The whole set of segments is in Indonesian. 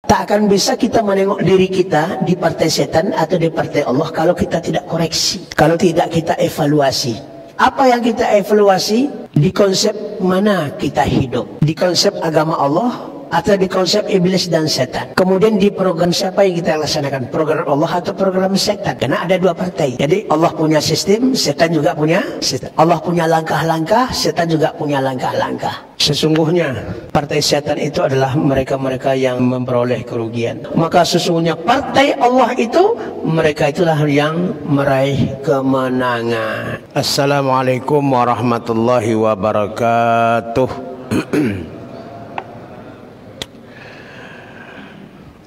Tak akan bisa kita menengok diri kita di partai setan atau di partai Allah kalau kita tidak koreksi, kalau tidak kita evaluasi. Apa yang kita evaluasi? Di konsep mana kita hidup? Di konsep agama Allah atau di konsep iblis dan setan? Kemudian di program siapa yang kita laksanakan? Program Allah atau program setan? Karena ada dua partai. Jadi Allah punya sistem, setan juga punya sistem. Allah punya langkah-langkah, setan juga punya langkah-langkah. Sesungguhnya partai setan itu adalah mereka-mereka yang memperoleh kerugian. Maka sesungguhnya partai Allah itu, mereka itulah yang meraih kemenangan. Assalamualaikum warahmatullahi wabarakatuh.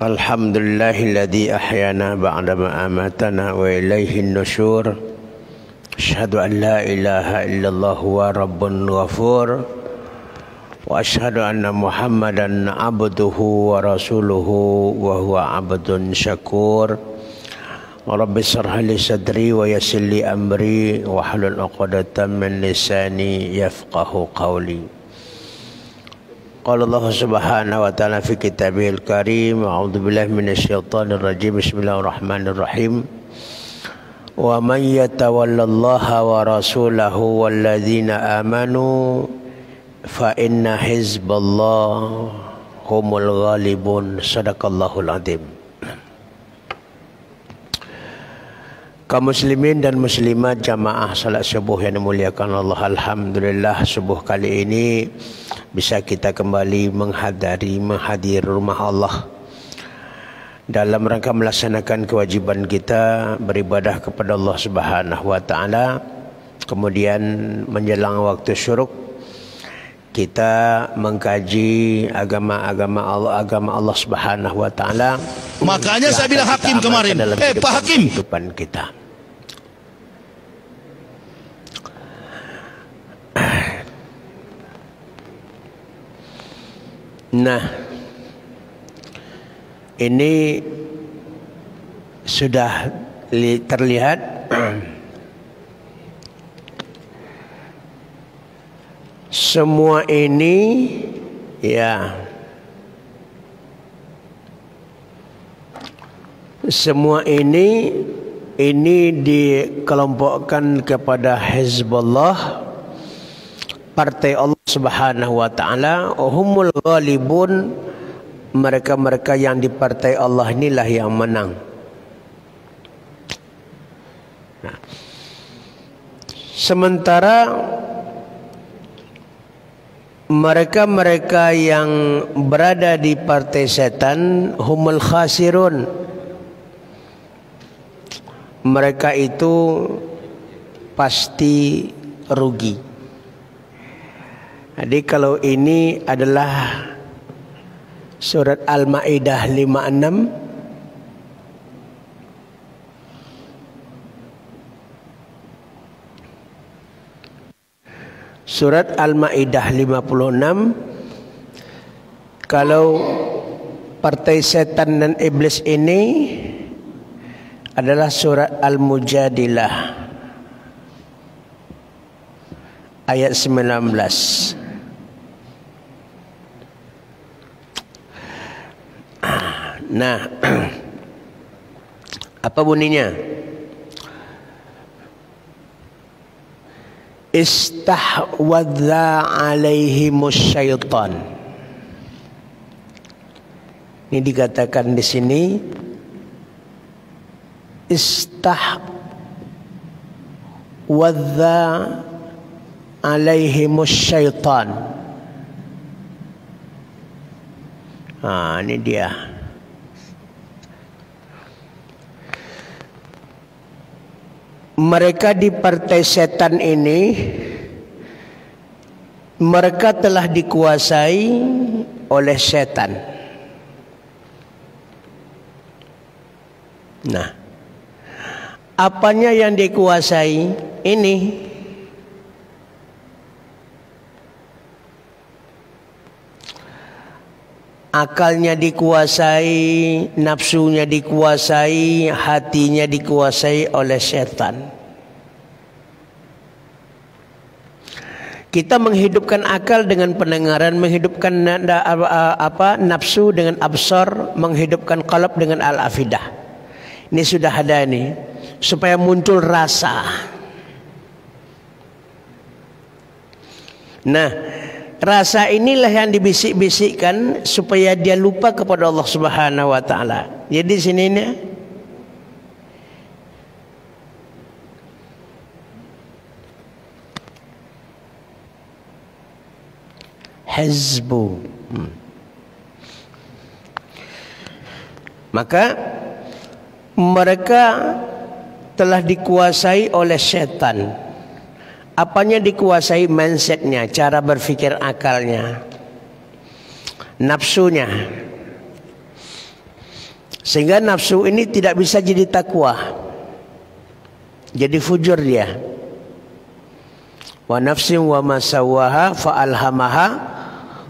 Alhamdulillahilladzi ahyana ba'dama amatana wa ilaihin nusyur. Asyhadu an la ilaha illallah wa rabbun ghafur. Wa asyhadu anna Muhammadan abduhu wa rasuluhu wa huwa abdun syakur. Rabbi shrah li sadri wa yassir li amri wa hlul 'uqdatam min lisani yafqahu qawli. Qala Allah Subhanahu wa ta'ala fi kitabihil karim, a'udzu billahi minasyaitonir rajim. Bismillahirrahmanirrahim. Wa man yatawallallaha wa rasulahu walladzina amanu fa inna hizballah humul ghalibun. Shadaqallahul adzim. Kaum muslimin dan muslimat jamaah salat subuh yang dimuliakan Allah, alhamdulillah subuh kali ini bisa kita kembali menghadiri rumah Allah dalam rangka melaksanakan kewajiban kita beribadah kepada Allah Subhanahu wa taala. Kemudian menjelang waktu syuruk kita mengkaji agama Allah Subhanahu wa taala. Makanya saya bilang hakim kemarin, Pak Hakim, kehidupan kita. Nah, ini sudah terlihat semua ini ya, semua ini dikelompokkan kepada Hizbullah, partai Allah Subhanahu wa taala. Humul ghalibun, mereka-mereka yang di partai Allah inilah yang menang. Nah, sementara mereka-mereka yang berada di partai setan, humul khasirun, mereka itu pasti rugi. Jadi kalau ini adalah surat Al-Maidah 56, surat Al-Maidah 56, kalau partai setan dan iblis ini adalah surat Al-Mujadilah ayat 19. Nah, apa bunyinya? Istahwadza alaihimus syaitan. Ini dikatakan di sini istahwadza alaihimus syaitan. Ini dia. Mereka di partai setan ini, mereka telah dikuasai oleh setan. Nah, apanya yang dikuasai? Ini akalnya dikuasai, nafsunya dikuasai, hatinya dikuasai oleh setan. Kita menghidupkan akal dengan pendengaran, menghidupkan nafsu dengan absar, menghidupkan qalb dengan al-afidah. Ini sudah ada ini, supaya muncul rasa. Nah, rasa inilah yang dibisik-bisikkan supaya dia lupa kepada Allah Subhanahu wa taala. Jadi sini ini hizbu. Maka mereka telah dikuasai oleh setan. Apanya dikuasai? Mindsetnya, cara berpikir akalnya, nafsunya. Sehingga nafsu ini tidak bisa jadi takwa, jadi fujur dia. Wa nafsin wa masawaha fa alhamaha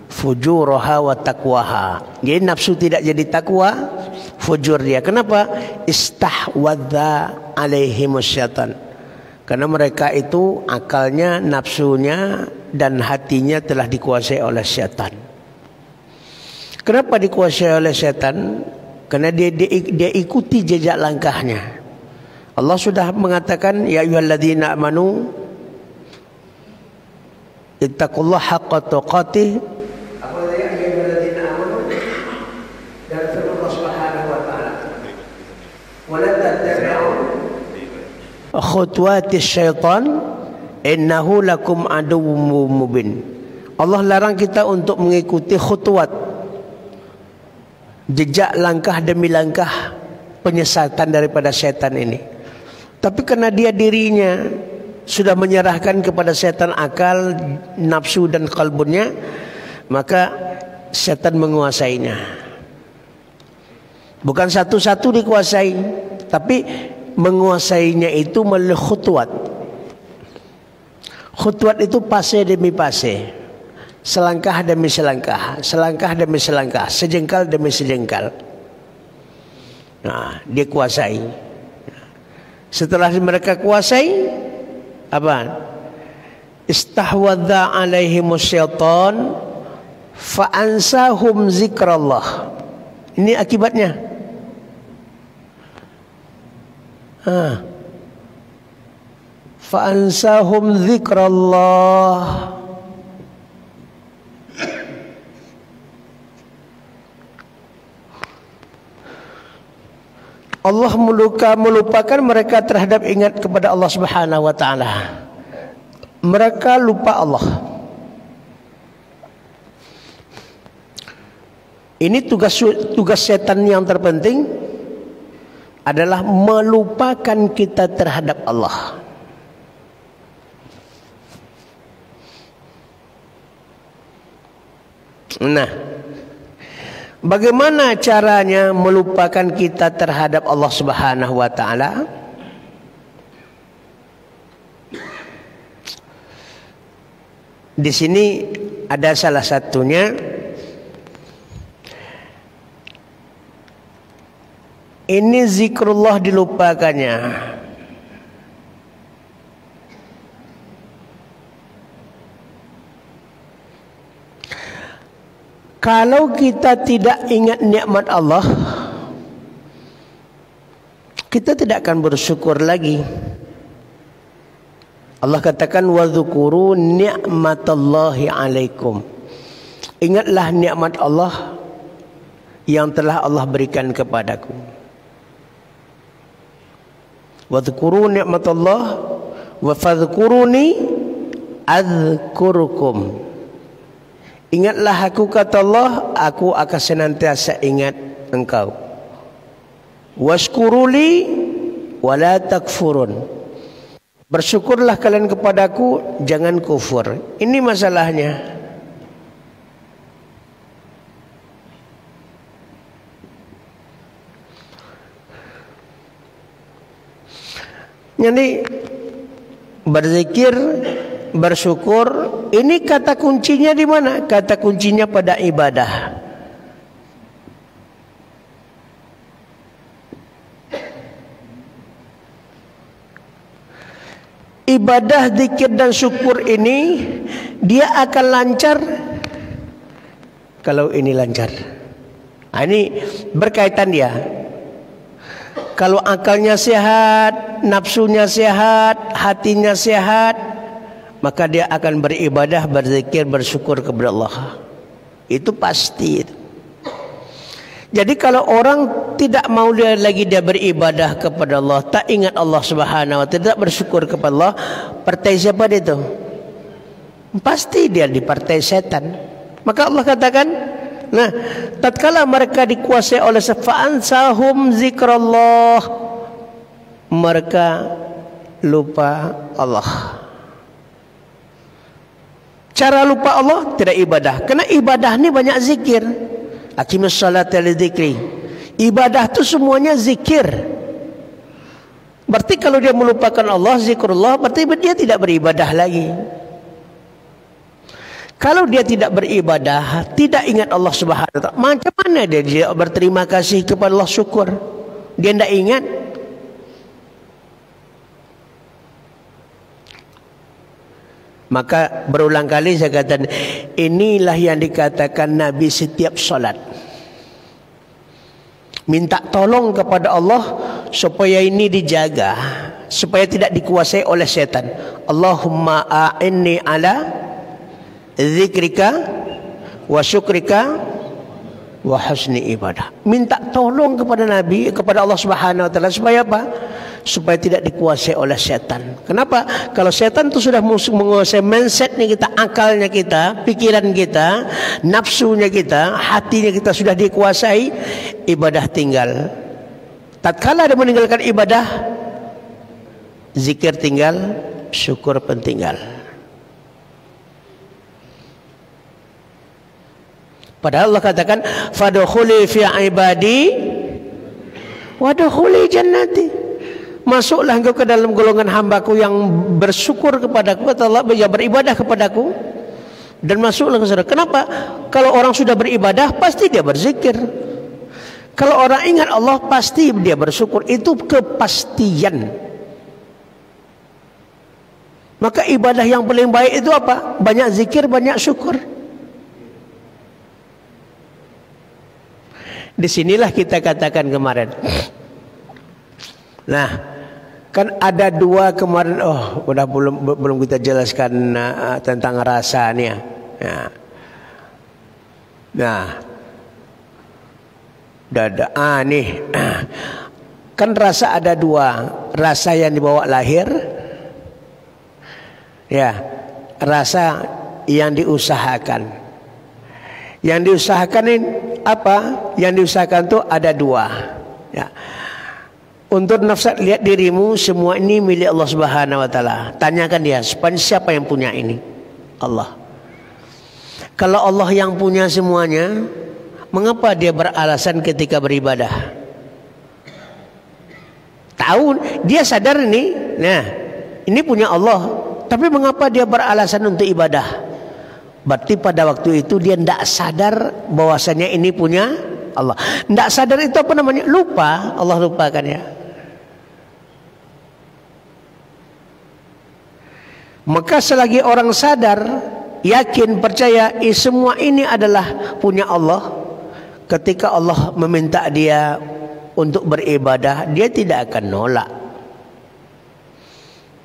fujuraha wa taqwaha. Jadi nafsu tidak jadi takwa, fujur dia. Kenapa? Istahwadza alaihimus syaitan. Karena mereka itu akalnya, nafsunya dan hatinya telah dikuasai oleh syaitan. Kenapa dikuasai oleh syaitan? Karena dia ikuti jejak langkahnya. Allah sudah mengatakan, ya ayyuhalladzina amanu ittaqullaha haqqa tuqatih. Apa ya ayyuhalladzina amanu? Dan firman Allah Subhanahu wa taala, wa la tattabi'u khutuwatis syaitan innahu lakum aduwwum mubin. Allah larang kita untuk mengikuti khutuwat, jejak langkah demi langkah penyesatan daripada syaitan ini. Tapi karena dia dirinya sudah menyerahkan kepada syaitan akal, nafsu dan kalbunya, maka syaitan menguasainya. Bukan satu-satu dikuasai, tapi menguasainya itu melalui khutuwat. Khutuwat itu fase demi fase, selangkah demi selangkah, selangkah demi selangkah, sejengkal demi sejengkal. Nah, dia kuasai. Setelah mereka kuasai, apa? Istahwadza alaihimus syaitan fa ansahum zikrallah. Ini akibatnya. Fa ansahum zikrallah. Allah melupakan mereka terhadap ingat kepada Allah Subhanahu wa taala. Mereka lupa Allah. Ini tugas setan yang terpenting adalah melupakan kita terhadap Allah. Nah, bagaimana caranya melupakan kita terhadap Allah Subhanahu wa taala? Di sini ada salah satunya, ini zikrullah dilupakannya. Kalau kita tidak ingat nikmat Allah, kita tidak akan bersyukur lagi. Allah katakan wadzkuru ni'matallahi alaikum. Ingatlah nikmat Allah yang telah Allah berikan kepadaku. Wadzkuru ni'matallah wa fadhkuruni adzkurukum. Ingatlah aku, kata Allah, aku akan senantiasa ingat engkau. Washkuruli wala takfurun. Bersyukurlah kalian kepadaku, jangan kufur. Ini masalahnya. Jadi berzikir, bersyukur, ini kata kuncinya di mana? Kata kuncinya pada ibadah. Ibadah, zikir dan syukur ini dia akan lancar kalau ini lancar. Nah, ini berkaitan dia. Kalau akalnya sehat, nafsunya sehat, hatinya sehat, maka dia akan beribadah, berzikir, bersyukur kepada Allah. Itu pasti. Jadi kalau orang tidak mau dia beribadah kepada Allah, tak ingat Allah Subhanahu wa taala, tidak bersyukur kepada Allah, partai siapa dia itu? Pasti dia di partai setan. Maka Allah katakan, nah, tatkala mereka dikuasai oleh fa'ansahum zikrullah, mereka lupa Allah. Cara lupa Allah tidak ibadah. Karena ibadah ini banyak zikir. Aqimus salata li dzikri. Ibadah itu semuanya zikir. Berarti kalau dia melupakan Allah, zikrullah, berarti dia tidak beribadah lagi. Kalau dia tidak beribadah, tidak ingat Allah Subhanahu wa taala, macam mana dia berterima kasih kepada Allah, syukur? Dia tidak ingat. Maka berulang kali saya katakan, inilah yang dikatakan Nabi setiap solat minta tolong kepada Allah supaya ini dijaga, supaya tidak dikuasai oleh setan. Allahumma a'inni ala zikrika wa syukrika wa husni ibadah. Minta tolong kepada Nabi, kepada Allah Subhanahu wa taala, supaya apa? Supaya tidak dikuasai oleh setan. Kenapa? Kalau setan itu sudah menguasai mindsetnya kita, akalnya kita, pikiran kita, nafsunya kita, hatinya kita sudah dikuasai, ibadah tinggal. Tatkala ada meninggalkan ibadah, zikir tinggal, syukur pun tinggal. Padahal Allah katakan, fadkhuli fi ibadi wadkhuli jannati. Masuklah engkau ke dalam golongan hambaku yang bersyukur kepadaku, kata Allah, yang beribadah kepadaku, dan masuklah ke surga. Kenapa? Kalau orang sudah beribadah, pasti dia berzikir. Kalau orang ingat Allah, pasti dia bersyukur. Itu kepastian. Maka ibadah yang paling baik itu apa? Banyak zikir, banyak syukur. Disinilah kita katakan kemarin. Nah, kan ada dua kemarin. Oh, udah belum kita jelaskan tentang rasa nih. Ya. Nah, nih. Kan rasa ada dua. Rasa yang dibawa lahir, ya, rasa yang diusahakan. Yang diusahakan ini apa? Yang diusahakan itu ada dua. Ya. Untuk nafsu, lihat dirimu, semua ini milik Allah Subhanahu wa taala. Tanyakan dia, siapa yang punya ini? Allah. Kalau Allah yang punya semuanya, mengapa dia beralasan ketika beribadah? Tahu, dia sadar ini, nah, ini punya Allah, tapi mengapa dia beralasan untuk ibadah? Berarti pada waktu itu dia tidak sadar bahwasanya ini punya Allah. Tidak sadar itu apa namanya? Lupa. Allah lupakan ya. Maka selagi orang sadar, yakin, percaya, semua ini adalah punya Allah, ketika Allah meminta dia untuk beribadah, dia tidak akan nolak.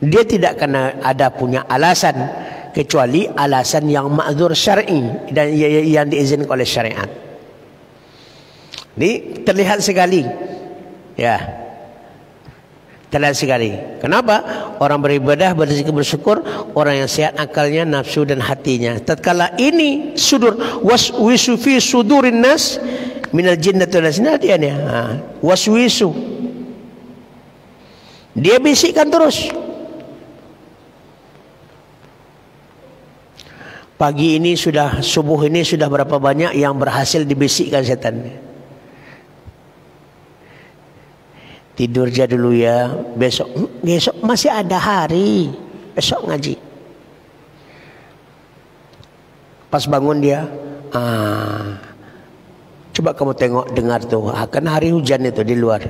Dia tidak akan ada punya alasan, kecuali alasan yang ma'dzur syar'i dan yang diizinkan oleh syariat. Ini terlihat sekali, ya, terlihat sekali. Kenapa? Orang beribadah, berzikir, bersyukur, orang yang sehat akalnya, nafsu dan hatinya. Tatkala ini sudur waswisu fi sudurin nas minal jinnati wal nas, dia waswisu, dia bisikkan terus. Pagi ini sudah, subuh ini sudah berapa banyak yang berhasil dibisikkan setan. Tidur aja dulu ya, besok masih ada hari, besok ngaji. Pas bangun dia, coba kamu tengok, dengar tuh, akan hari hujan itu di luar.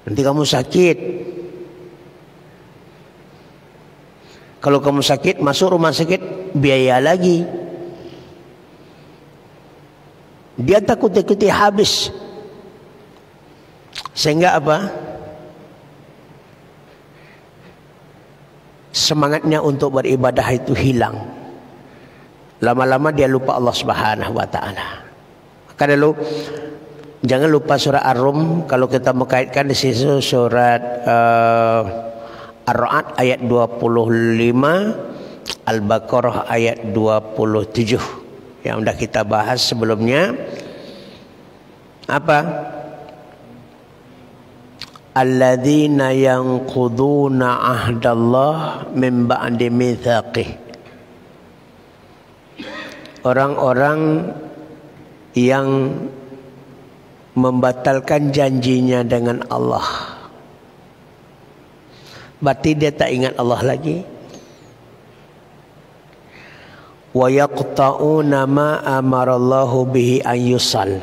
Nanti kamu sakit. Kalau kamu sakit, masuk rumah sakit, biaya lagi. Dia takut-takuti habis. Sehingga apa? Semangatnya untuk beribadah itu hilang. Lama-lama dia lupa Allah Subhanahu wa taala. Maka dulu jangan lupa surah Ar-Rum. Kalau kita mengkaitkan di situ surat Ar-Ra'd ayat 25, Al-Baqarah ayat 27 yang sudah kita bahas sebelumnya. Apa? Alladzina yanquduna ahdallah min ba'di mitsaqih. Orang-orang yang membatalkan janjinya dengan Allah. Berarti dia tak ingat Allah lagi. Wa yaqta'una ma amarallahu bihi an yusal.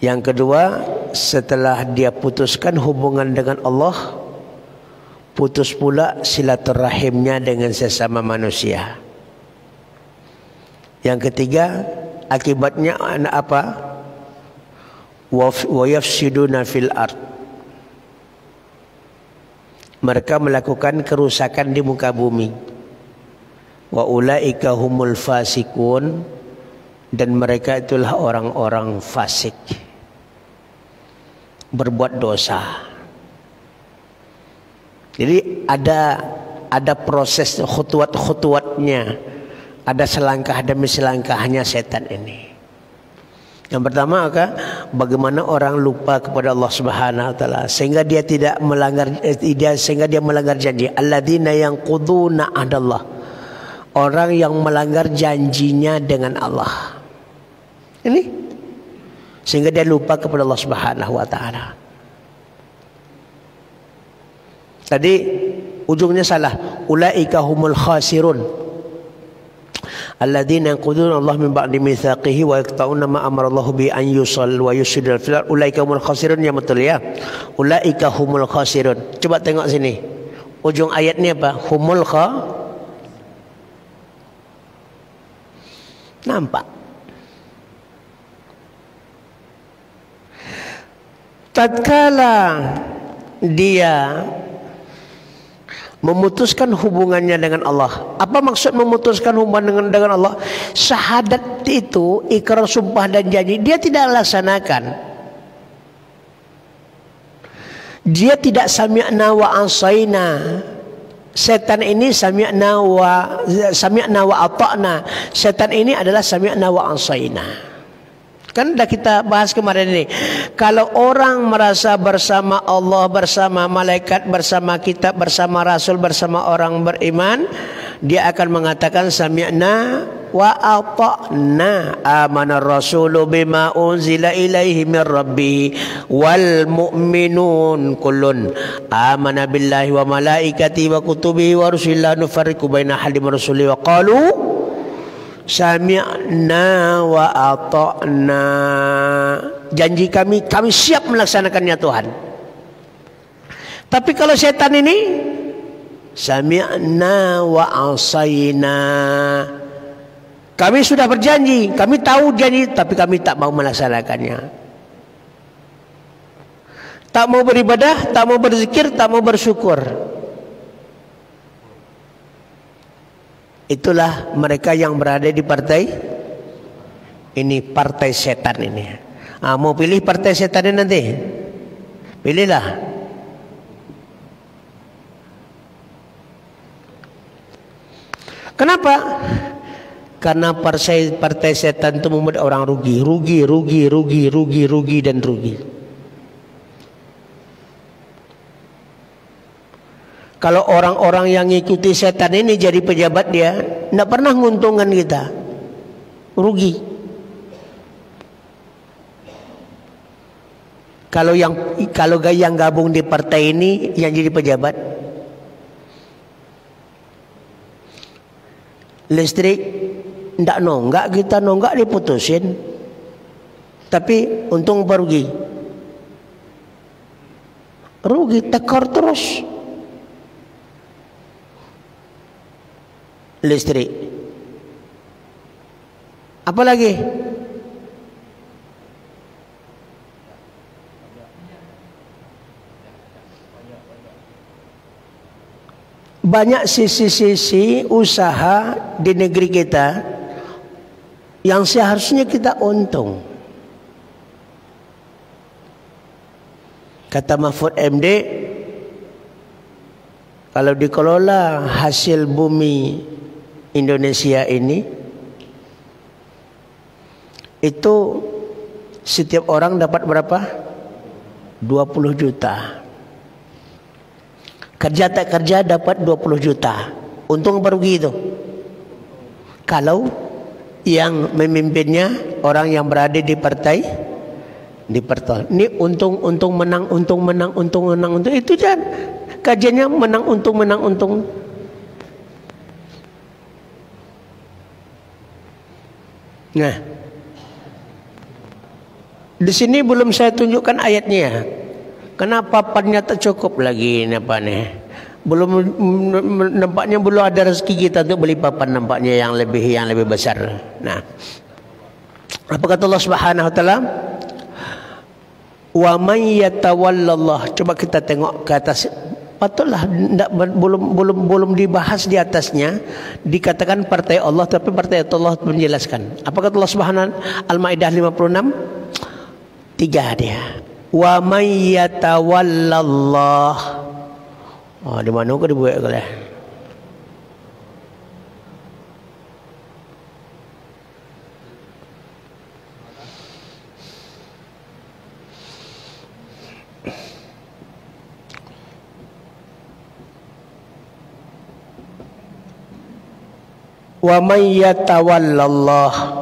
Yang kedua, setelah dia putuskan hubungan dengan Allah, putus pula silaturahimnya dengan sesama manusia. Yang ketiga, akibatnya apa? Wa yafsiduna fil ard. Mereka melakukan kerusakan di muka bumi. Wa ulaika humul fasikun, dan mereka itulah orang-orang fasik, berbuat dosa. Jadi ada proses khutuat-khutuatnya, ada selangkah demi selangkahnya setan ini. Yang pertama, bagaimana orang lupa kepada Allah Subhanahu wa taala sehingga dia tidak melanggar sehingga dia melanggar janji. Alladzina yanquduna ahdallah. Orang yang melanggar janjinya dengan Allah. Ini sehingga dia lupa kepada Allah Subhanahu wa taala. Tadi ujungnya salah. Ulaika humul khasirun. Alladzina yanquduna Allah min ba'di mitsaqihi wa yaqta'una ma amara Allah bi an yusall wa yusidul fil ard. Ulaika humul khasirun, ya betul ya. Ulaika humul khasirun. Coba tengok sini. Ujung ayatnya apa? Humul nampak. Tatkala dia memutuskan hubungannya dengan Allah. Apa maksud memutuskan hubungan dengan Allah? Syahadat itu, ikrar sumpah dan janji, dia tidak laksanakan. Dia tidak sami'na wa asaina. Setan ini sami'na wa ata'na. Setan ini adalah sami'na wa asaina. Kan dah kita bahas kemarin ini. Kalau orang merasa bersama Allah, bersama malaikat, bersama kitab, bersama rasul, bersama orang beriman, dia akan mengatakan sami'na wa ata'na. Amana rasulu bima unzila ilaihi min rabbih wal mu'minun kullun amana billahi wa malaikatihi wa kutubihi wa rusulihi la nufarriqu baina ahadin min rusulihi wa qalu sami'na wa ata'na. Janji kami siap melaksanakannya Tuhan. Tapi kalau setan ini sami'na wa asaina. Kami sudah berjanji, kami tahu janji, tapi kami tak mau melaksanakannya. Tak mau beribadah, tak mau berzikir, tak mau bersyukur. Itulah mereka yang berada di partai ini, partai setan ini. Mau pilih partai setan ini nanti? Pilihlah. Kenapa? Karena partai setan itu membuat orang rugi dan rugi. Kalau orang-orang yang ngikuti setan ini jadi pejabat, dia tidak pernah menguntungkan kita. Rugi. Kalau yang gabung di partai ini yang jadi pejabat, listrik tidak nonggak, kita nonggak diputusin. Tapi untung berugi. Rugi, tekor terus. listrik. Apa lagi? Banyak sisi-sisi usaha di negeri kita yang seharusnya kita untung. Kata Mahfud MD, kalau dikelola hasil bumi Indonesia ini, itu setiap orang dapat berapa? 20 juta. Kerja tak kerja dapat 20 juta. Untung apa rugi itu? Kalau yang memimpinnya orang yang berada di partai ini untung menang. Itu kan kajiannya menang untung. Nah, di sini belum saya tunjukkan ayatnya. Kenapa papannya tak cukup lagi nih? Belum nampaknya belum ada rezeki kita untuk beli papan, nampaknya yang lebih besar. Nah, apa kata Allah Subhanahu wa taala? Wa may yatawallallah. Coba kita tengok ke atas. Patutlah belum dibahas di atasnya, dikatakan partai Allah, tapi partai Allah menjelaskan. Apa kata Allah Subhanahu wa taala? Al-Maidah 56 3 dia. Wa may yatawallallah. Oh, di mana kau dibuat kau lah? Wa may yatawallallah.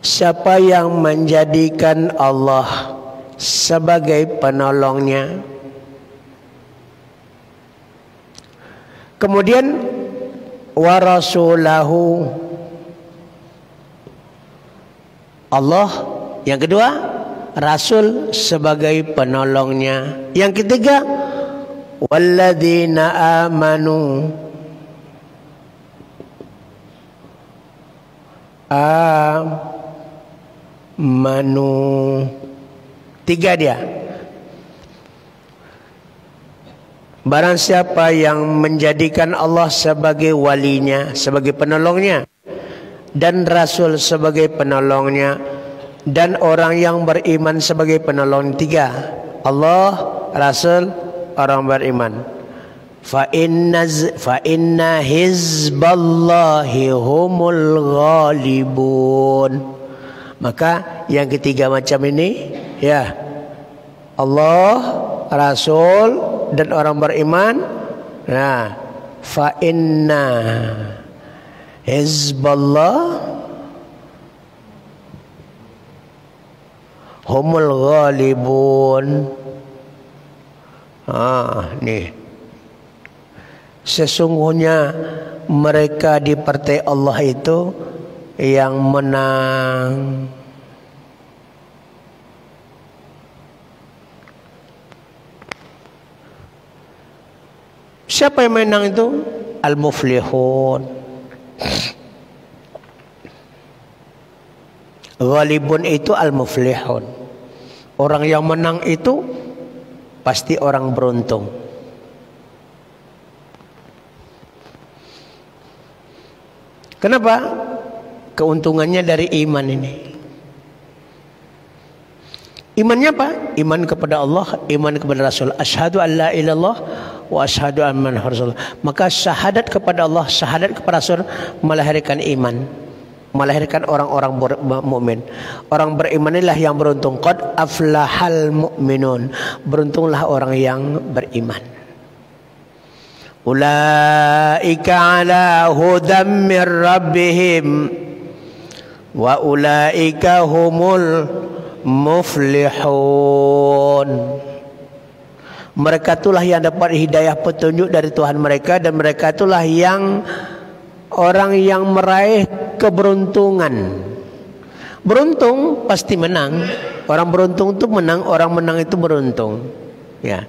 Siapa yang menjadikan Allah sebagai penolongnya. Kemudian wa rasulahu. Allah yang kedua, Rasul sebagai penolongnya. Yang ketiga, walladzina amanu. Tiga dia. Barang siapa yang menjadikan Allah sebagai walinya, sebagai penolongnya, dan Rasul sebagai penolongnya, dan orang yang beriman sebagai penolong. Tiga. Allah, Rasul, orang beriman. Fa inna hizballahi humul ghalibun. Maka yang ketiga macam ini, ya, Allah, Rasul, dan orang beriman. Nah, fa inna hizballah humul ghalibun. Nih. Sesungguhnya mereka di partai Allah itu yang menang. Siapa yang menang itu? Al-muflihun. Ghalibun itu al-muflihun. Orang yang menang itu pasti orang beruntung. Kenapa? Keuntungannya dari iman ini. Imannya apa? Iman kepada Allah, iman kepada Rasul. Asyhadu an la ilaha illallah wa asyhadu anna Muhammadar Rasulullah. Maka syahadat kepada Allah, syahadat kepada Rasul melahirkan iman, melahirkan orang-orang mukmin. Orang beriman inilah yang beruntung. Qad aflahal mu'minun. Beruntunglah orang yang beriman. Ulaika ala hudam mir rabbihim wa ulaika humul muflihun. Mereka itulah yang dapat hidayah petunjuk dari Tuhan mereka, dan mereka itulah yang orang yang meraih keberuntungan. Beruntung pasti menang. Orang beruntung itu menang, orang menang itu beruntung. Ya.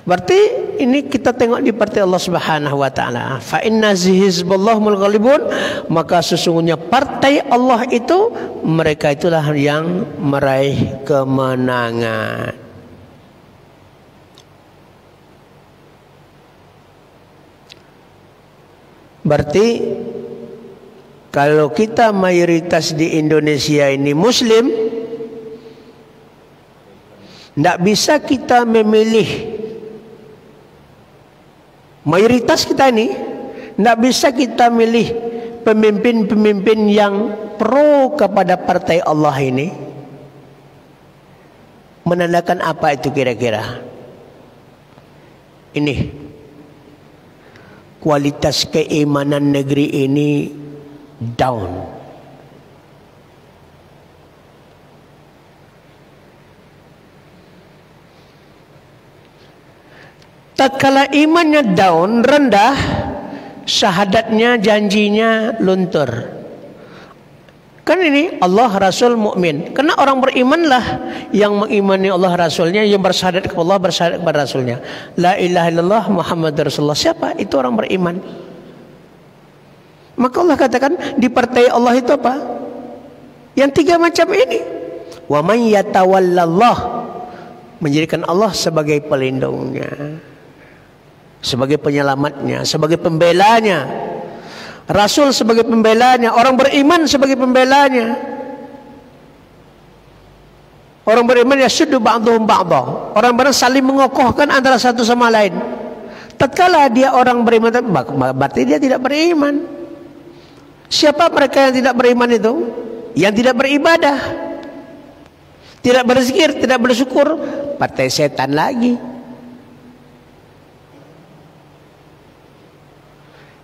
Berarti ini kita tengok di partai Allah Subhanahu wa taala. Fa inna hizballahul ghalibun, maka sesungguhnya partai Allah itu mereka itulah yang meraih kemenangan. Berarti kalau kita mayoritas di Indonesia ini Muslim, tidak bisa kita memilih. Mayoritas kita ini tidak bisa kita milih pemimpin-pemimpin yang pro kepada partai Allah ini. Menandakan apa itu kira-kira? Ini kualitas keimanan negeri ini down. Tatkala imannya down, rendah, syahadatnya, janjinya luntur. Kan ini Allah Rasul mukmin. Karena orang berimanlah yang mengimani Allah Rasulnya, yang bersyahadat kepada Allah, bersyahadat kepada Rasulnya. La ilaha illallah Muhammad Rasulullah. Siapa? Itu orang beriman. Maka Allah katakan di partai Allah itu apa? Yang tiga macam ini. Wa man yatawallallah, menjadikan Allah sebagai pelindungnya, sebagai penyelamatnya, sebagai pembelanya, Rasul sebagai pembelanya, orang beriman sebagai pembelanya. Orang beriman yasuddu ba'dhum ba'dha, orang beriman saling mengokohkan antara satu sama lain. Tatkala dia orang beriman, berarti dia tidak beriman. Siapa mereka yang tidak beriman itu? Yang tidak beribadah, tidak berzikir, tidak bersyukur, partai setan lagi.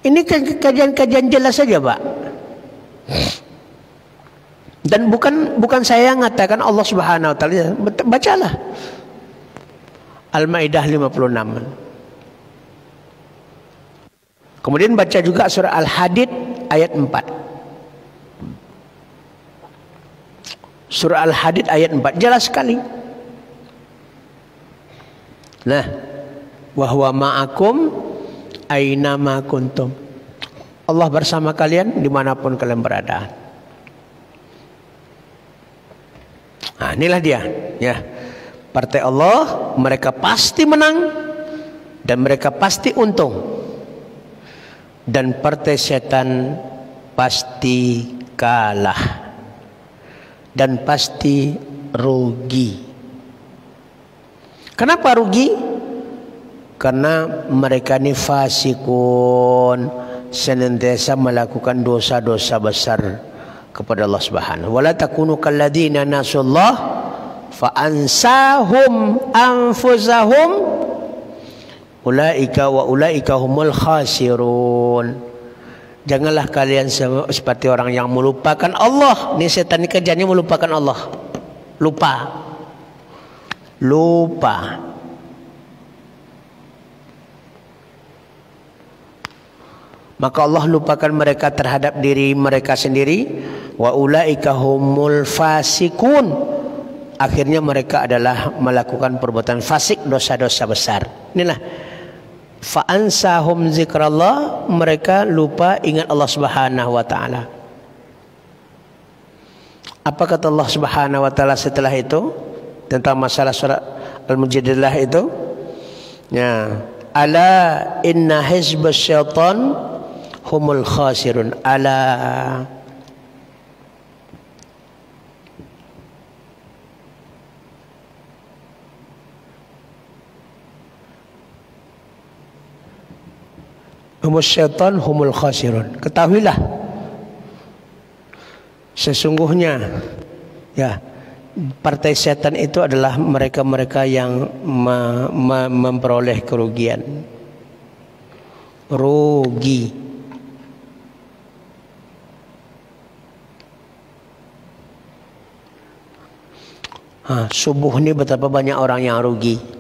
Ini kajian-kajian jelas saja, Pak. Dan bukan saya yang mengatakan, Allah Subhanahu wa taala. Bacalah Al-Maidah 56. Kemudian baca juga surah Al-Hadid ayat 4. Surah Al-Hadid ayat 4 jelas sekali. Nah, wa huwa ma'akum aina ma kuntum. Allah bersama kalian dimanapun kalian berada. Nah, inilah dia, ya. Partai Allah mereka pasti menang dan mereka pasti untung. Dan partai setan pasti kalah dan pasti rugi. Kenapa rugi? Karena mereka ini fasikun, senantiasa melakukan dosa-dosa besar kepada Allah Subhanahu. Wala takunu kalladzina nasullah fa ansahum anfusahum ulaika wa ulaika humul khasirun. Janganlah kalian seperti orang yang melupakan Allah. Ini setan ini kerjanya melupakan Allah. Lupa. Maka Allah lupakan mereka terhadap diri mereka sendiri. Wa ulaika humul fasikun. Akhirnya mereka adalah melakukan perbuatan fasik, dosa-dosa besar. Inilah fa'ansahum zikrallah, mereka lupa ingat Allah Subhanahu wa taala. Apa kata Allah Subhanahu wa taala setelah itu tentang masalah surat Al-Mujadilah itu? Ya, ala inna hizbas syaitan humul khasirun. Ala humus syaitan humul khasirun. Ketahuilah sesungguhnya, ya, partai setan itu adalah mereka-mereka yang memperoleh kerugian. Rugi. Subuh ini betapa banyak orang yang rugi.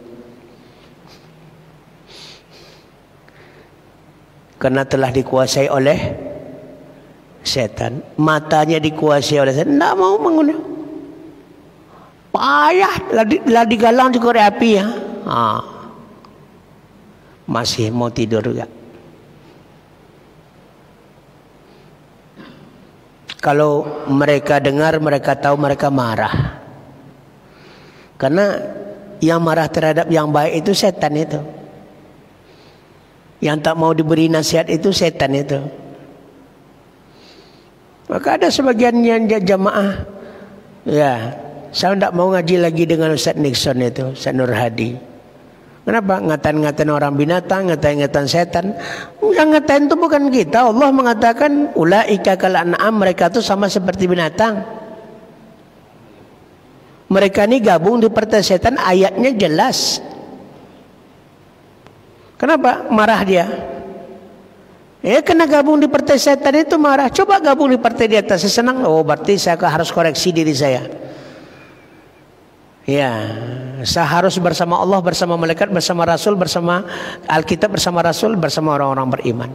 Karena telah dikuasai oleh setan. Matanya dikuasai oleh setan, tidak mau mengguna. Payah lah digalang juga oleh api, ya. masih mau tidur juga. Kalau mereka dengar, mereka tahu, mereka marah. Karena yang marah terhadap yang baik itu setan itu. Yang tak mau diberi nasihat itu setan itu. Maka ada sebagian yang jamaah, ya, saya tidak mau ngaji lagi dengan Ustaz Nixon itu, Ustaz Nur Hadi. Kenapa? Ngatain-ngatain orang binatang, ngatain-ngatain setan. Yang ngatain itu bukan kita. Allah mengatakan ulaika kal an'am, mereka itu sama seperti binatang. Mereka ini gabung di partai setan, ayatnya jelas. Kenapa marah dia? Ya kena gabung di partai setan itu marah. Coba gabung di partai di atas, saya senang. Oh berarti saya harus koreksi diri saya. Ya, saya harus bersama Allah, bersama malaikat, bersama Rasul, bersama Alkitab, bersama Rasul, bersama orang-orang beriman.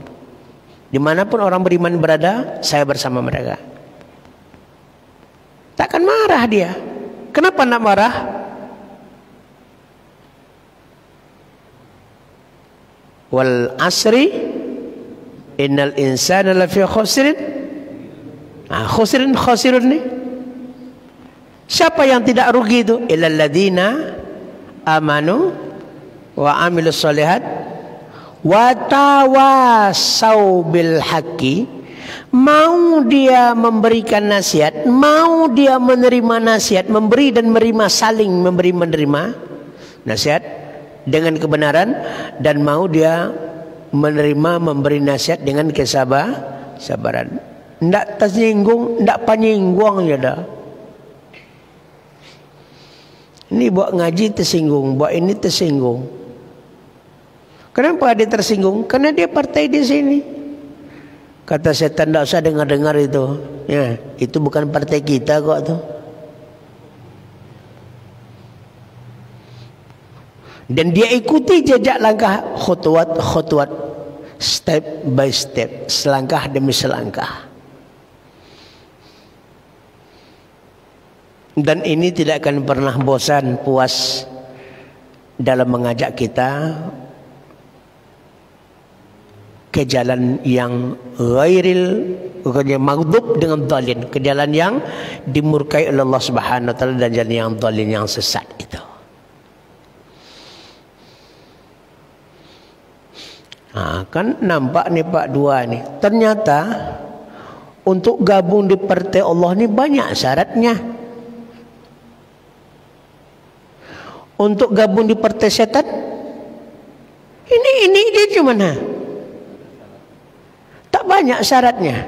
Dimanapun orang beriman berada, saya bersama mereka. Takkan marah dia. Kenapa nak marah? Wal asri innal insana lafi khusrin. Nah, khusirun nih. Siapa yang tidak rugi itu? Illal ladzina amanu wa amilus solihat wa tawasau bil haqqi. Mau dia memberikan nasihat, mau dia menerima nasihat, memberi dan menerima, saling memberi menerima nasihat dengan kebenaran, dan mau dia menerima memberi nasihat dengan kesabaran. Ndak tersinggung, ndak penyinggung ya dah. Ini buat ngaji tersinggung, buat ini tersinggung. Kenapa dia tersinggung? Karena dia partai di sini. Kata setan, tidak usah dengar-dengar itu. Ya, itu bukan partai kita kok tuh. Dan dia ikuti jejak langkah khutwat, step by step, selangkah demi selangkah. Dan ini tidak akan pernah bosan, puas dalam mengajak kita ke jalan yang ghairil maghdub dengan dhalin, ke jalan yang dimurkai oleh Allah Subhanahu wa taala, dan jalan yang dhalin, yang sesat itu. Nah, kan nampak nih Pak Dua nih. Ternyata untuk gabung di partai Allah ini banyak syaratnya. Untuk gabung di partai setan ini dia cuma tak banyak syaratnya.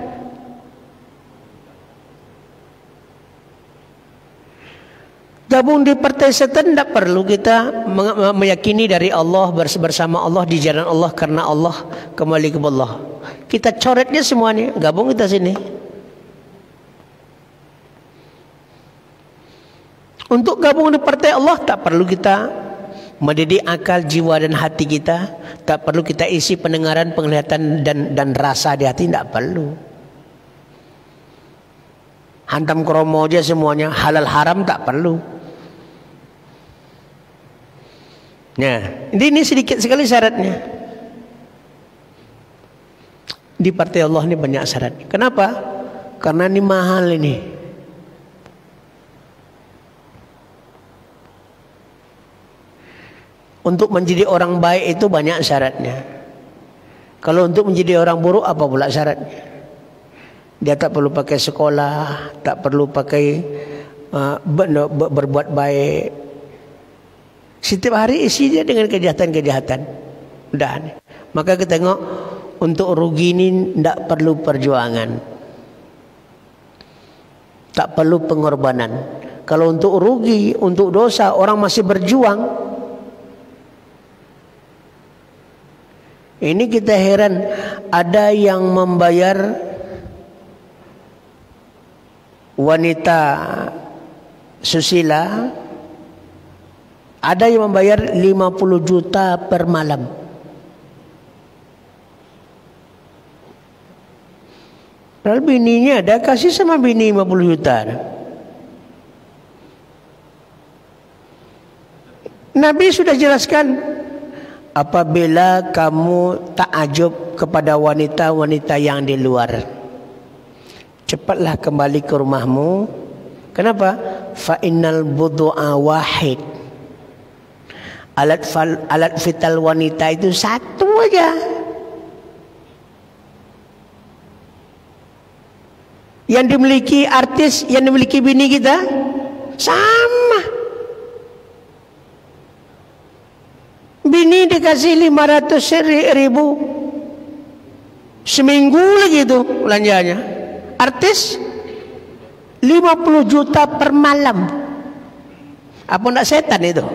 Gabung di partai setan tidak perlu kita meyakini dari Allah, bersama Allah, di jalan Allah, karena Allah, kembali ke Allah. Kita coretnya semuanya, gabung kita sini. Untuk gabung di partai Allah tak perlu kita mendidik akal, jiwa dan hati kita. Tak perlu kita isi pendengaran, penglihatan dan rasa di hati, tidak perlu. Hantam kromo aja semuanya, halal haram tak perlu. Nah, ini sedikit sekali syaratnya. Di partai Allah ini banyak syarat. Kenapa? Karena ini mahal ini. Untuk menjadi orang baik itu banyak syaratnya. Kalau untuk menjadi orang buruk, apa pula syaratnya? Dia tak perlu pakai sekolah, tak perlu pakai berbuat baik. Setiap hari isi dia dengan kejahatan-kejahatan. Udah. Maka kita tengok, untuk rugi ini tidak perlu perjuangan, tak perlu pengorbanan. Kalau untuk rugi, untuk dosa, orang masih berjuang. Ini kita heran, ada yang membayar wanita susila, ada yang membayar 50 juta per malam. Padahal bininya ada, kasih sama bini 50 juta. Nabi sudah jelaskan, apabila kamu ta'ajub kepada wanita-wanita yang di luar, cepatlah kembali ke rumahmu. Kenapa? Fa innal budu'a wahid. Alat vital wanita itu satu aja. Yang dimiliki artis, yang dimiliki bini kita sama. Bini dikasih 500.000 seminggu lagi itu belanjanya. Artis 50 juta per malam. Apa enggak setan itu?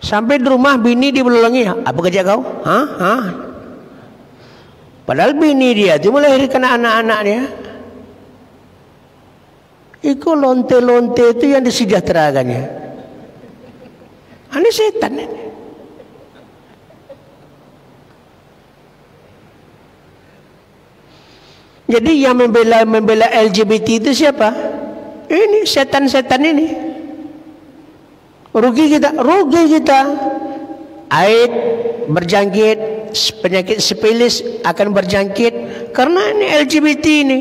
Sampai di rumah bini dibelongi, apa kerja kau? Hah? Padahal bini dia itu melahirkan anak-anak dia. Itu lonte-lonte itu yang disejahterakannya. Ini setan ini. Jadi yang membela LGBT itu siapa? Ini setan-setan ini. Rugi kita. AIDS berjangkit, penyakit sifilis akan berjangkit karena ini LGBT ini.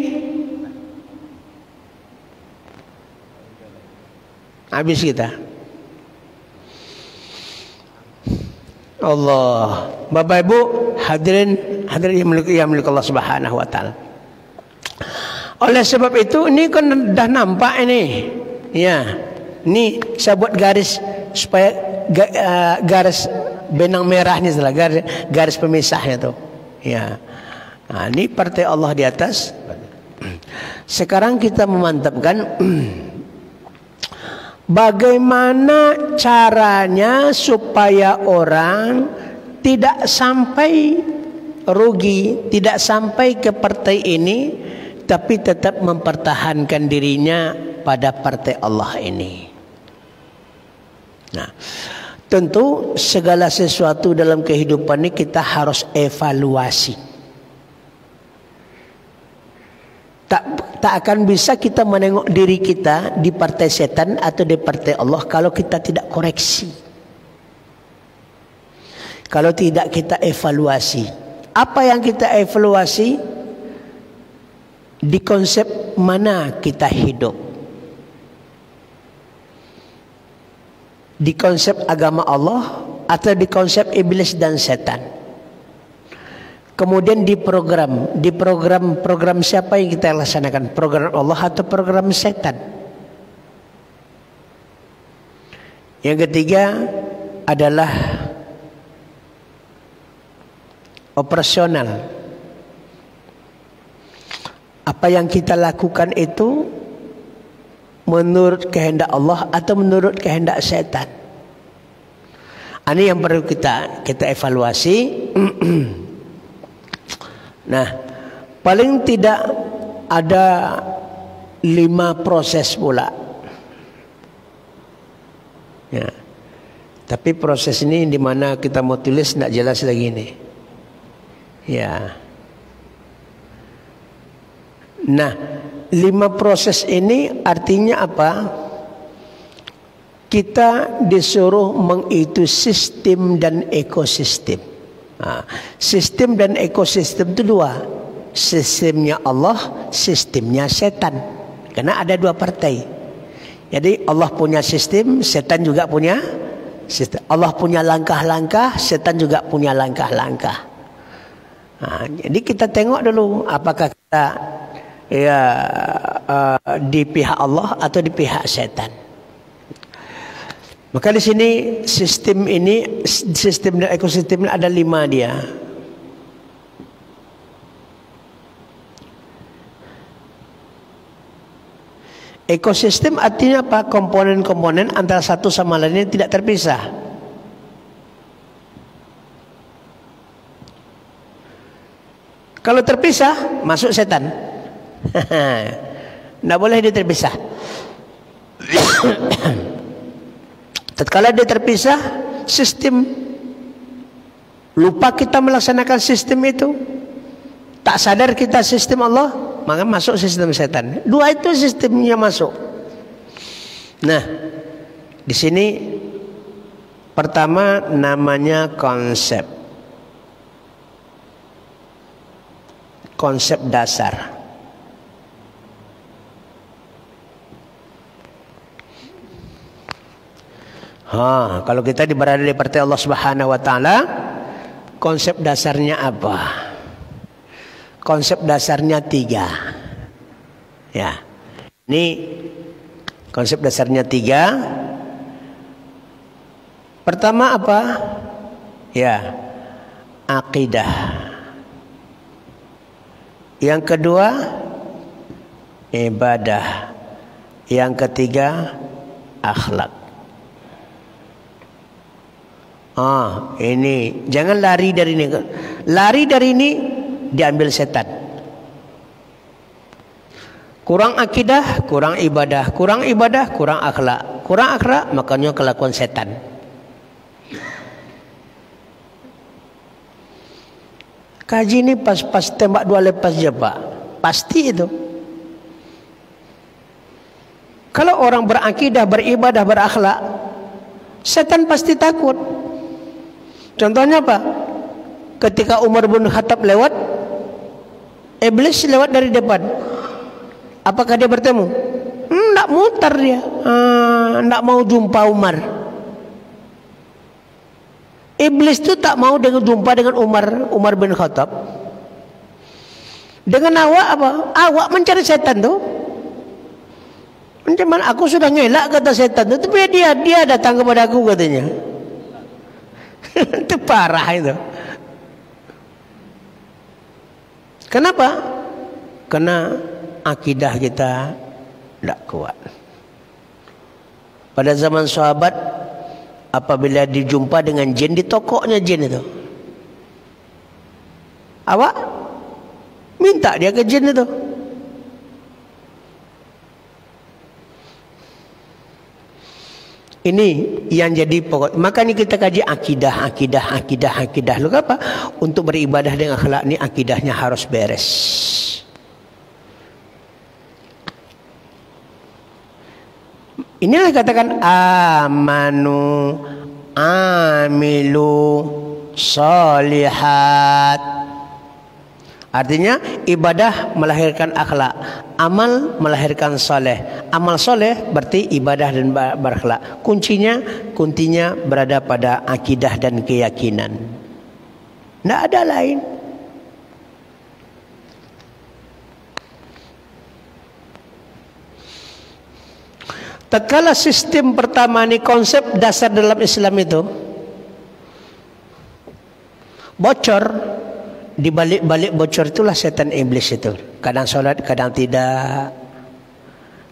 Habis kita. Allah, Bapak Ibu hadirin yang milik Allah Subhanahu wa taala. Oleh sebab itu ini kan dah nampak ini. Ya. Ini saya buat garis supaya garis benang merahnya adalah garis pemisahnya tuh. Ya. Nah, ini partai Allah di atas. Sekarang kita memantapkan bagaimana caranya supaya orang tidak sampai rugi, tidak sampai ke partai ini, tapi tetap mempertahankan dirinya pada partai Allah ini. Nah, tentu segala sesuatu dalam kehidupan ini kita harus evaluasi. Tak akan bisa kita menengok diri kita di partai setan atau di partai Allah kalau kita tidak koreksi. Kalau tidak kita evaluasi. Apa yang kita evaluasi? Di konsep mana kita hidup? Di konsep agama Allah atau di konsep iblis dan setan? Kemudian di program siapa yang kita laksanakan? Program Allah atau program setan? Yang ketiga adalah operasional. Apa yang kita lakukan itu menurut kehendak Allah atau menurut kehendak setan? Ini yang perlu kita evaluasi. Nah, paling tidak ada 5 proses pula. Ya. Tapi proses ini di mana kita mau tulis tidak jelas lagi nih. Ya. Nah, 5 proses ini artinya apa? Kita disuruh mengikuti sistem dan ekosistem. Nah, sistem dan ekosistem itu 2. Sistemnya Allah, sistemnya setan. Karena ada 2 partai. Jadi Allah punya sistem, setan juga punya sistem. Allah punya langkah-langkah, setan juga punya langkah-langkah. Nah, jadi kita tengok dulu apakah kita di pihak Allah atau di pihak setan. Maka di sini sistem dan ekosistem ini ada 5 dia. Ekosistem artinya apa? Komponen-komponen antara satu sama lainnya tidak terpisah. Kalau terpisah, masuk setan. Tidak boleh dia terpisah. Tatkala dia terpisah, sistem lupa kita melaksanakan sistem itu, tak sadar kita sistem Allah, maka masuk sistem setan. 2 itu sistemnya masuk. Nah, Di sini pertama namanya konsep. Konsep dasar. Kalau kita berada di partai Allah Subhanahu wa taala, konsep dasarnya apa? Konsep dasarnya 3. Ya. Ini konsep dasarnya 3. Pertama apa? Ya, akidah. Yang kedua, ibadah. Yang ketiga, akhlak. Ini jangan lari dari ini. Lari dari ini diambil setan. Kurang akidah, kurang ibadah, kurang ibadah, kurang akhlak. Kurang akhlak, makanya kelakuan setan. Kaji ini pas-pas tembak 2 lepas je Pak. Pasti itu. Kalau orang berakidah, beribadah, berakhlak, setan pasti takut. Contohnya apa? Ketika Umar bin Khattab lewat, iblis lewat dari depan. Apakah dia bertemu? Tidak, mutar dia. Tidak mau jumpa Umar. Iblis itu tak mau jumpa dengan Umar bin Khattab. Dengan awak apa? Awak mencari setan tuh. Cuman aku sudah ngelak kata setan itu, tapi dia datang kepada aku katanya. Itu parah itu. Kenapa? Karena akidah kita tidak kuat. Pada zaman sahabat, apabila dijumpa dengan jin, ditokoknya jin itu. Awak minta dia ke jin itu. Ini yang jadi pokok. Makanya kita kaji akidah. Lalu apa? Untuk beribadah dengan akhlak ini, akidahnya harus beres. Inilah katakan amanu amilu sholihat. Artinya ibadah melahirkan akhlak, amal melahirkan soleh. Amal soleh berarti ibadah dan berakhlak. Kuntinya berada pada akidah dan keyakinan. Tidak ada lain. Tatkala sistem pertama ini, konsep dasar dalam Islam itu bocor, di balik bocor itulah setan iblis itu. Kadang sholat, kadang tidak,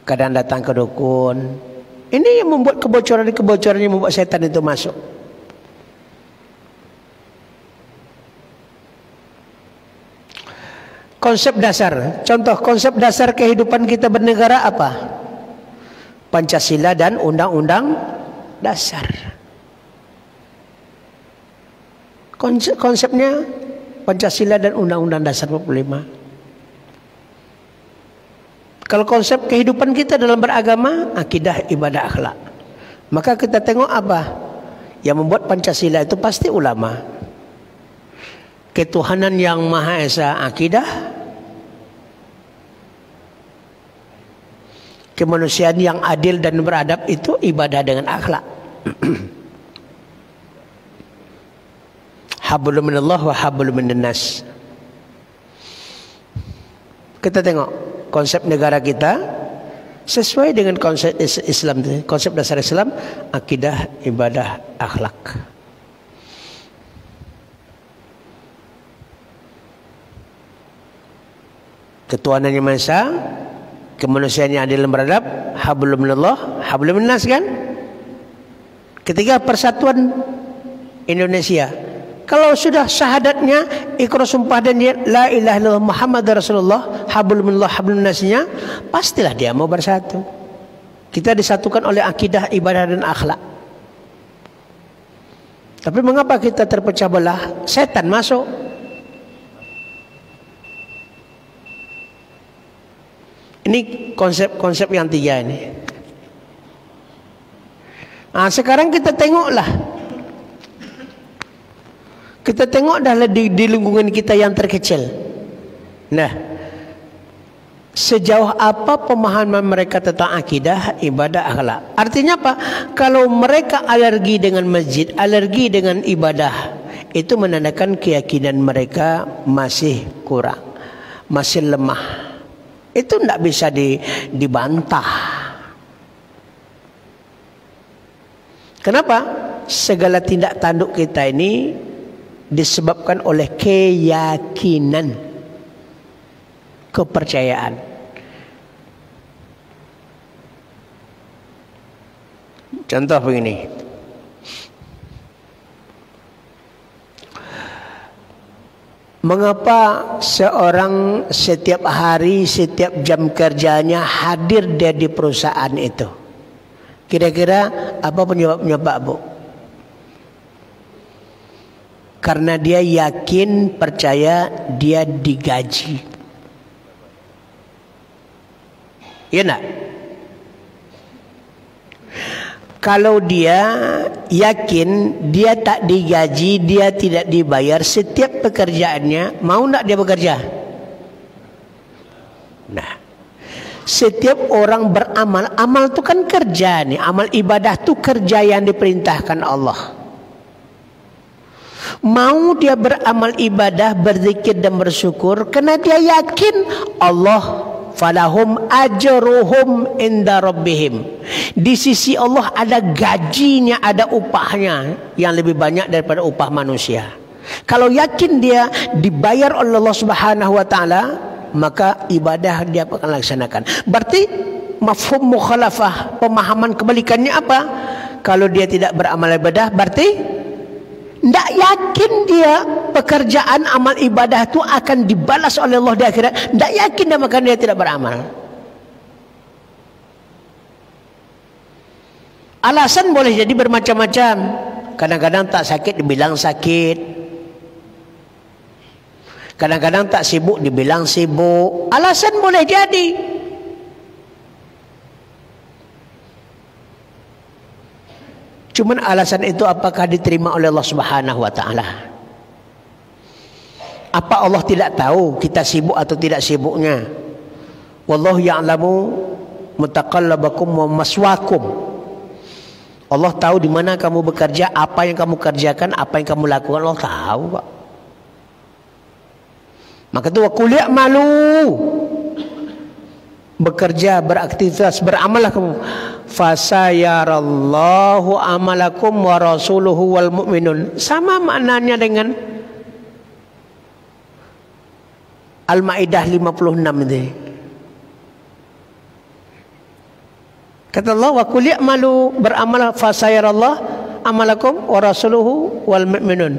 kadang datang ke dukun. Ini yang membuat kebocoran yang membuat setan itu masuk. Konsep dasar, contoh konsep dasar kehidupan kita bernegara apa? Pancasila dan Undang-Undang Dasar. Konsepnya Pancasila dan Undang-Undang Dasar 45. Kalau konsep kehidupan kita dalam beragama, akidah, ibadah, akhlak, maka kita tengok apa yang membuat Pancasila itu pasti ulama. Ketuhanan yang Maha Esa, akidah. Kemanusiaan yang adil dan beradab, itu ibadah dengan akhlak. Hablum minallah wa hablum minan nas. Kita tengok konsep negara kita sesuai dengan konsep Islam, konsep dasar Islam, akidah, ibadah, akhlak. Ketuhanan yang Maha Esa, kemanusiaan yang adil dan beradab, hablum minallah, hablum minan nas kan? Ketiga, persatuan Indonesia. Kalau sudah syahadatnya, ikrar sumpah dan niat la ilaha illallah Muhammad Rasulullah, hablum minallah, hablum minan nasnya, pastilah dia mau bersatu. Kita disatukan oleh akidah, ibadah dan akhlak. Tapi mengapa kita terpecah belah? Setan masuk. Ini konsep-konsep yang tiga ini. Sekarang kita tengoklah. Kita tengok dah di lingkungan kita yang terkecil. Nah, sejauh apa pemahaman mereka tentang akidah, ibadah, akhlak. Artinya apa? Kalau mereka alergi dengan masjid, alergi dengan ibadah, itu menandakan keyakinan mereka masih kurang, masih lemah. Itu tidak bisa dibantah. Kenapa? Segala tindak tanduk kita ini disebabkan oleh keyakinan, kepercayaan. Contoh begini. Mengapa seorang setiap hari, setiap jam kerjanya hadir dia di perusahaan itu? Kira-kira apa penyebabnya Pak Bu? Karena dia yakin, percaya dia digaji. Ya nak? Kalau dia yakin dia tak digaji, dia tidak dibayar setiap pekerjaannya, mau tak dia bekerja? Nah, setiap orang beramal, amal itu kan kerja nih, amal ibadah itu kerja yang diperintahkan Allah. Mau dia beramal ibadah, berzikir dan bersyukur karena dia yakin Allah, falahum ajruhum inda rabbihim. Di sisi Allah ada gajinya, ada upahnya yang lebih banyak daripada upah manusia. Kalau yakin dia dibayar oleh Allah Subhanahu wa taala, maka ibadah dia akan laksanakan. Berarti mafhum mukhalafah, pemahaman kebalikannya apa? Kalau dia tidak beramal ibadah, berarti tidak yakin dia pekerjaan amal ibadah itu akan dibalas oleh Allah di akhirat. Tidak yakin dia, maka dia tidak beramal. Alasan boleh jadi bermacam-macam. Kadang-kadang tak sakit dibilang sakit. Kadang-kadang tak sibuk dibilang sibuk. Alasan boleh jadi. Cuman alasan itu apakah diterima oleh Allah Subhanahu wa taala? Apa Allah tidak tahu kita sibuk atau tidak sibuknya? Wallahu ya'lamu mutaqallabakum wa maswaakum. Allah tahu di mana kamu bekerja, apa yang kamu kerjakan, apa yang kamu lakukan, Allah tahu, Pak. Maka itu wa qul ya'malu. Bekerja, beraktivitas, beramallah kamu. Fasayarallahu amalakum wa rasuluhu wal mu'minun. Sama maknanya dengan Al-Maidah 56 ini. Kata Allah, wa qul ya'malu, beramal, fasayarallahu amalakum wa rasuluhu wal mu'minun.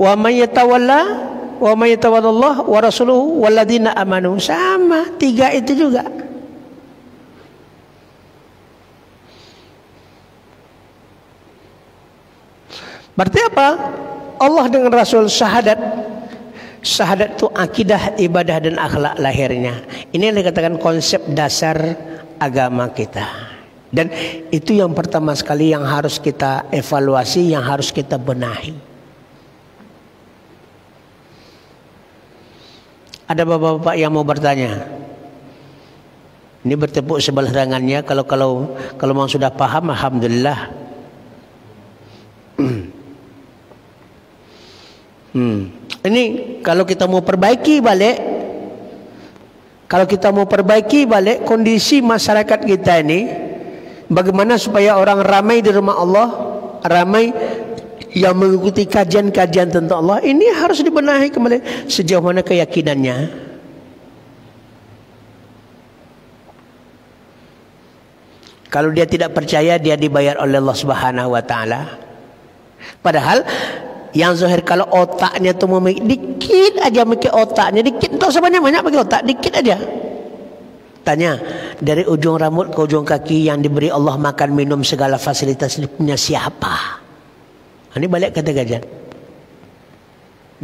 Wa may yatawalla Allah wa rasuluhu walladzina amanu. Sama, tiga itu juga. Berarti apa? Allah dengan Rasul syahadat. Syahadat itu akidah, ibadah dan akhlak lahirnya. Ini yang dikatakan konsep dasar agama kita. Dan itu yang pertama sekali yang harus kita evaluasi, yang harus kita benahi. Ada bapak-bapak yang mau bertanya. Ini bertepuk sebelah tangannya. Kalau memang sudah paham, alhamdulillah. Ini kalau kita mau perbaiki balik, kondisi masyarakat kita ini, bagaimana supaya orang ramai di rumah Allah, ramai yang mengikuti kajian-kajian tentang Allah, ini harus dibenahi kembali sejauh mana keyakinannya. Kalau dia tidak percaya dia dibayar oleh Allah Subhanahu wa taala. Padahal yang zahir kalau otaknya tu dikit aja, mikir otaknya dikit, tak sebanyak banyak pakai otak, dikit aja. Tanya, dari ujung rambut ke ujung kaki yang diberi Allah makan minum segala fasilitas ini punya siapa? Ini balik kata kajian.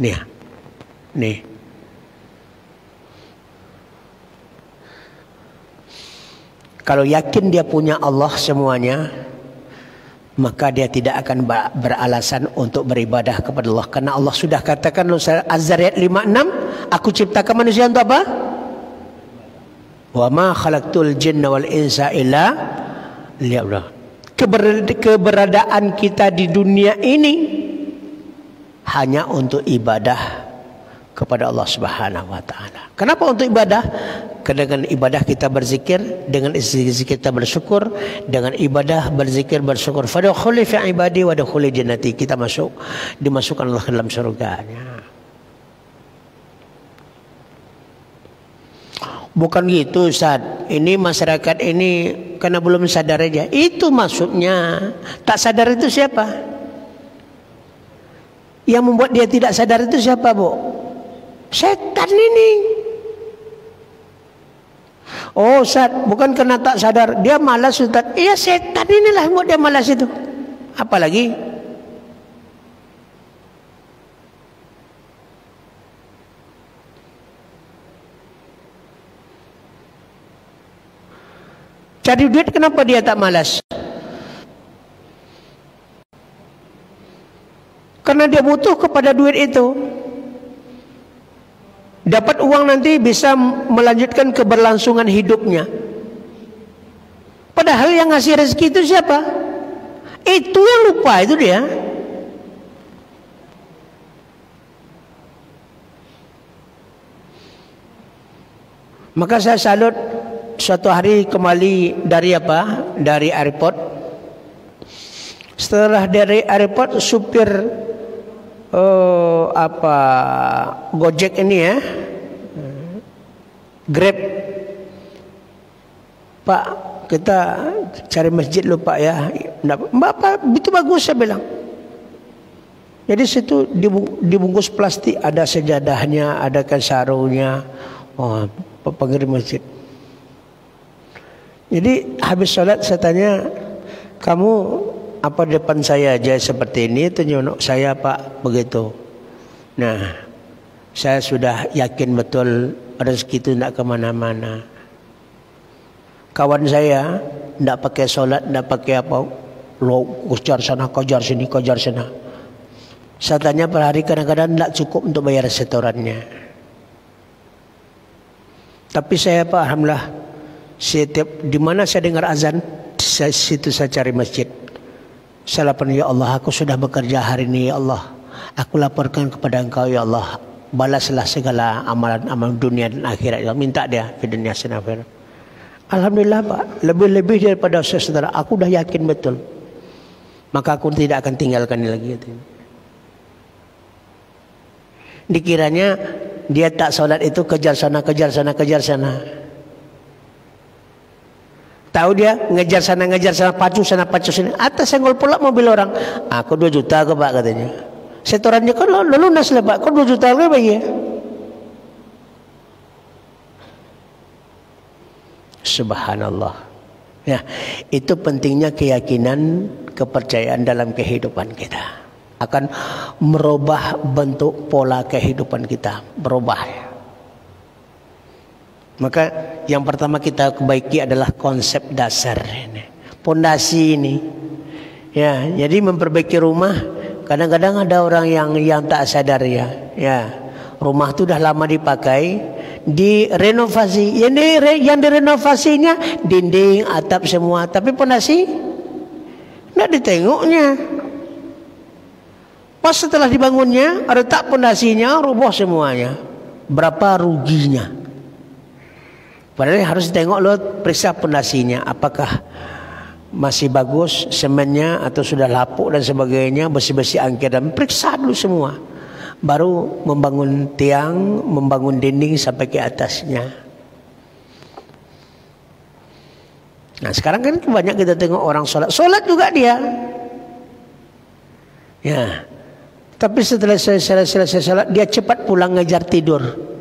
Nih. Kalau yakin dia punya Allah semuanya, maka dia tidak akan beralasan untuk beribadah kepada Allah. Karena Allah sudah katakan Az-Zariyat 56, aku ciptakan manusia untuk apa? Wa ma khalaqtul jinna wal insa illa liya'budun. Keberadaan kita di dunia ini hanya untuk ibadah kepada Allah Subhanahu wa taala. Kenapa untuk ibadah? Dengan ibadah kita berzikir, dengan zikir kita bersyukur, dengan ibadah berzikir bersyukur. Fadkhuli fi ibadi wa dkhuli jannati. Kita dimasukkan Allah ke dalam surganya. Bukan gitu Ustaz. Ini masyarakat ini karena belum sadar aja. Itu maksudnya. Tak sadar itu siapa? Yang membuat dia tidak sadar itu siapa, Bu? Setan ini. Oh Ustaz, bukan karena tak sadar, dia malas Ustaz. Iya, setan inilah yang buat dia malas itu. Apalagi cari duit, kenapa dia tak malas? Karena dia butuh kepada duit itu. Dapat uang nanti bisa melanjutkan keberlangsungan hidupnya. Padahal yang ngasih rezeki itu siapa? Itu yang lupa, itu dia. Maka saya salut suatu hari kembali dari apa? Dari airport. Setelah dari airport, supir Gojek ini ya, Grab, Pak, kita cari masjid lu Pak ya. Bapak, itu bagus saya bilang. Jadi situ dibungkus plastik, ada sejadahnya, ada sarungnya. Oh, pengirim masjid. Jadi habis sholat saya tanya, kamu apa depan saya aja seperti ini? Itu nyonok saya Pak, begitu. Nah, saya sudah yakin betul rezeki itu tidak kemana-mana. Kawan saya tidak pakai sholat, tidak pakai apa, lo kejar sana, kejar sini, kejar sana. Saya tanya per hari kadang-kadang tidak cukup untuk bayar setorannya. Tapi saya Pak, alhamdulillah, setiap di mana saya dengar azan, situ saya cari masjid. Saya lapor, ya Allah, aku sudah bekerja hari ini, ya Allah. Aku laporkan kepada Engkau, ya Allah. Balaslah segala amalan dunia dan akhirat. Minta dia di dunia senafir. Alhamdulillah Pak, lebih-lebih daripada saudara. Aku dah yakin betul. Maka aku tidak akan tinggalkan dia lagi. Dikiranya dia tak sholat itu kejar sana, kejar sana, kejar sana. Tahu dia ngejar sana, pacu sana, pacu sini. Atas senggol pula mobil orang. Aku 2 juta ke Pak katanya. Setorannya kan lo lunas lah Pak. Kok 2 juta ke Pak ya? Subhanallah. Ya, itu pentingnya keyakinan, kepercayaan dalam kehidupan kita. Akan merubah bentuk pola kehidupan kita. Berubah. Maka yang pertama kita perbaiki adalah konsep dasar ini, pondasi ini. Ya, jadi memperbaiki rumah. Kadang-kadang ada orang yang tak sadar ya. Ya, rumah itu dah lama dipakai, direnovasi. Yang direnovasinya dinding, atap semua, tapi pondasi tidak ditengoknya. Pas setelah dibangunnya, retak pondasinya, roboh semuanya. Berapa ruginya? Padahal harus tengok lo, periksa pondasinya, apakah masih bagus semennya atau sudah lapuk dan sebagainya, besi-besi angker, dan periksa dulu semua. Baru membangun tiang, membangun dinding sampai ke atasnya. Nah sekarang kan banyak kita tengok orang sholat juga dia. Ya, tapi setelah selesai sholat dia cepat pulang ngejar tidur.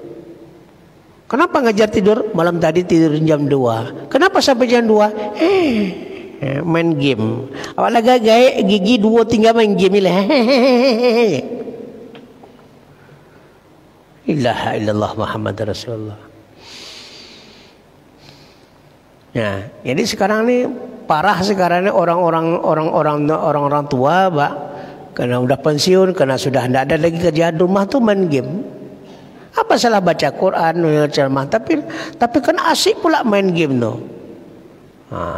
Kenapa ngajar tidur? Malam tadi tidur jam 2. Kenapa sampai jam 2? Main game. Awak lagi gaya gigi 2 tinggal main game lah. Ilaha illallah Muhammad Rasulullah. Nah, jadi sekarang ni parah sekarang ni orang-orang tua, Pak. Karena sudah pensiun, karena sudah tidak ada lagi kerjaan rumah tu main game. Apa salah baca Quran, ceramah, tapi kan asik pula main game tu.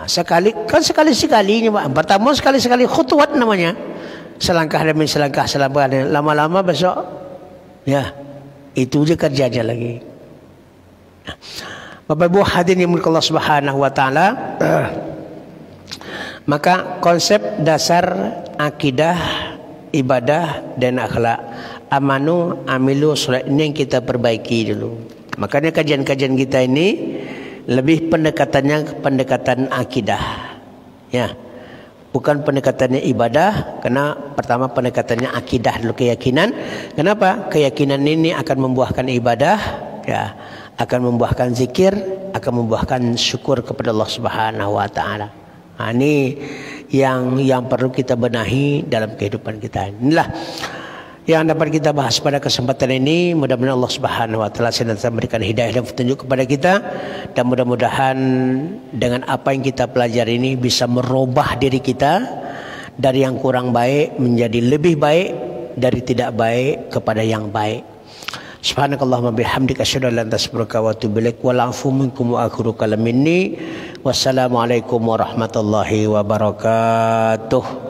Sekali-sekalinya, Pak. Pertama sekali-sekali khutwat namanya. Selangkah demi selangkah, lama-lama besok ya itu je kerjanya lagi. Bapak Ibu hadirin yang dimuliakan Allah Subhanahu wa taala, maka konsep dasar akidah, ibadah dan akhlak, amanu amilu sholat, ini yang kita perbaiki dulu. Makanya kajian-kajian kita ini lebih pendekatan akidah, ya, bukan pendekatannya ibadah. Karena pertama pendekatannya akidah dulu, keyakinan. Kenapa? Keyakinan ini akan membuahkan ibadah, ya, akan membuahkan zikir, akan membuahkan syukur kepada Allah Subhanahu wa taala. Ini yang perlu kita benahi dalam kehidupan kita. Inilah yang dapat kita bahas pada kesempatan ini. Mudah-mudahan Allah Subhanahu wa taala senantiasa memberikan hidayah dan petunjuk kepada kita, dan mudah-mudahan dengan apa yang kita pelajari ini bisa merubah diri kita dari yang kurang baik menjadi lebih baik, dari tidak baik kepada yang baik. Subhanakallahumma bihamdika asyhadu an la ilaha illa anta astaghfiruka wa atubu ilaik. Wal 'afwu minkum wa akhiru kalam minni. Wassalamualaikum warahmatullahi wabarakatuh.